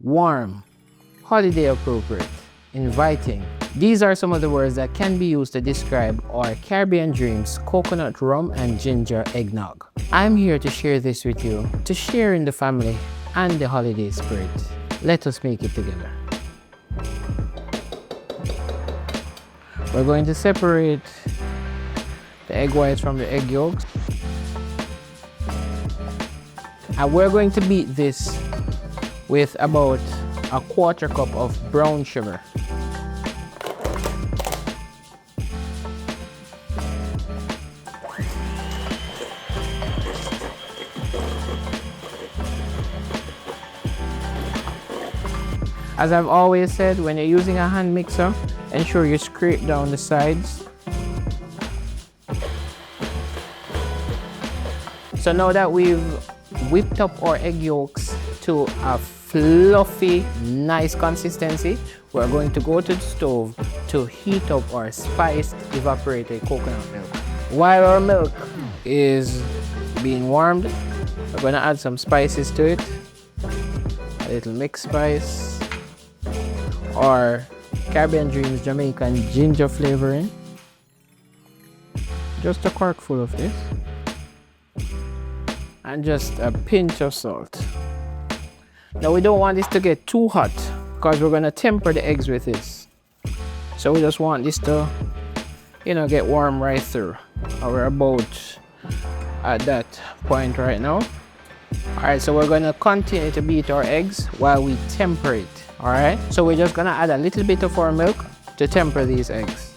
warm, holiday appropriate, inviting. These are some of the words that can be used to describe our Caribbean dreams, coconut rum and ginger eggnog. I'm here to share this with you, to share in the family and the holiday spirit. Let us make it together. We're going to separate the egg whites from the egg yolks. And we're going to beat this with about a 1/4 cup of brown sugar. As I've always said, when you're using a hand mixer, ensure you scrape down the sides. So now that we've whipped up our egg yolks to a fluffy, nice consistency, we're going to go to the stove to heat up our spiced evaporated coconut milk. While our milk is being warmed, we're going to add some spices to it. A little mixed spice, or Caribbean Dreams Jamaican ginger flavoring. Just a cork full of this. And just a pinch of salt. Now we don't want this to get too hot because we're going to temper the eggs with this. So we just want this to, get warm right through. And we're about at that point right now. Alright, so we're going to continue to beat our eggs while we temper it. Alright, so we're just going to add a little bit of our milk to temper these eggs.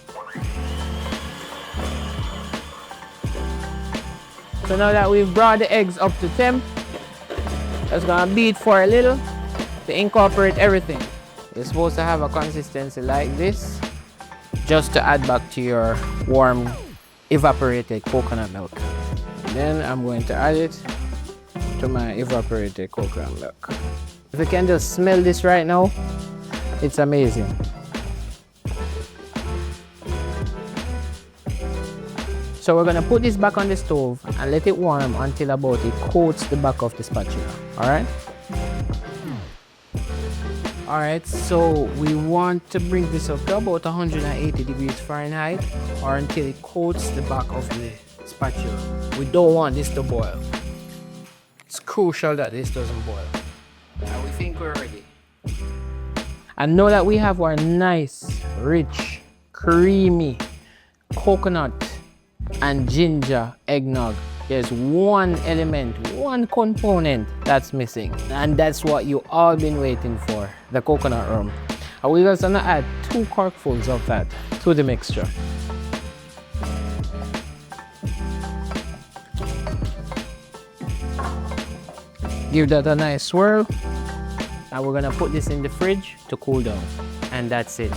So now that we've brought the eggs up to temp, just gonna beat for a little to incorporate everything. You're supposed to have a consistency like this, just to add back to your warm evaporated coconut milk. Then I'm going to add it to my evaporated coconut milk. If you can just smell this right now, it's amazing. So we're going to put this back on the stove and let it warm until about it coats the back of the spatula. Alright? Alright, so we want to bring this up to about 180 degrees Fahrenheit or until it coats the back of the spatula. We don't want this to boil. It's crucial that this doesn't boil. And we think we're ready. And now that we have our nice, rich, creamy coconut and ginger eggnog, there's one element, one component that's missing, and that's what you all been waiting for, the coconut rum. And we're just gonna add 2 corkfuls of that to the mixture. Give that a nice swirl, and we're gonna put this in the fridge to cool down, and that's it.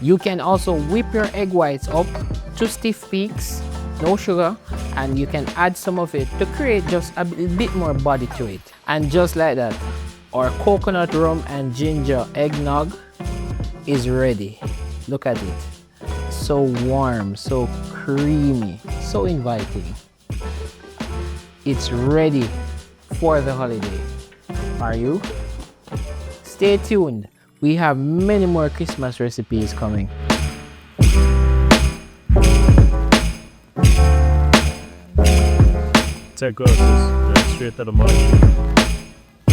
You can also whip your egg whites up to stiff peaks, no sugar, and you can add some of it to create just a bit more body to it. And just like that, our coconut rum and ginger eggnog is ready. Look at it. So warm, so creamy, so inviting. It's ready for the holiday. Are you? Stay tuned. We have many more Christmas recipes coming. Take us straight to the market.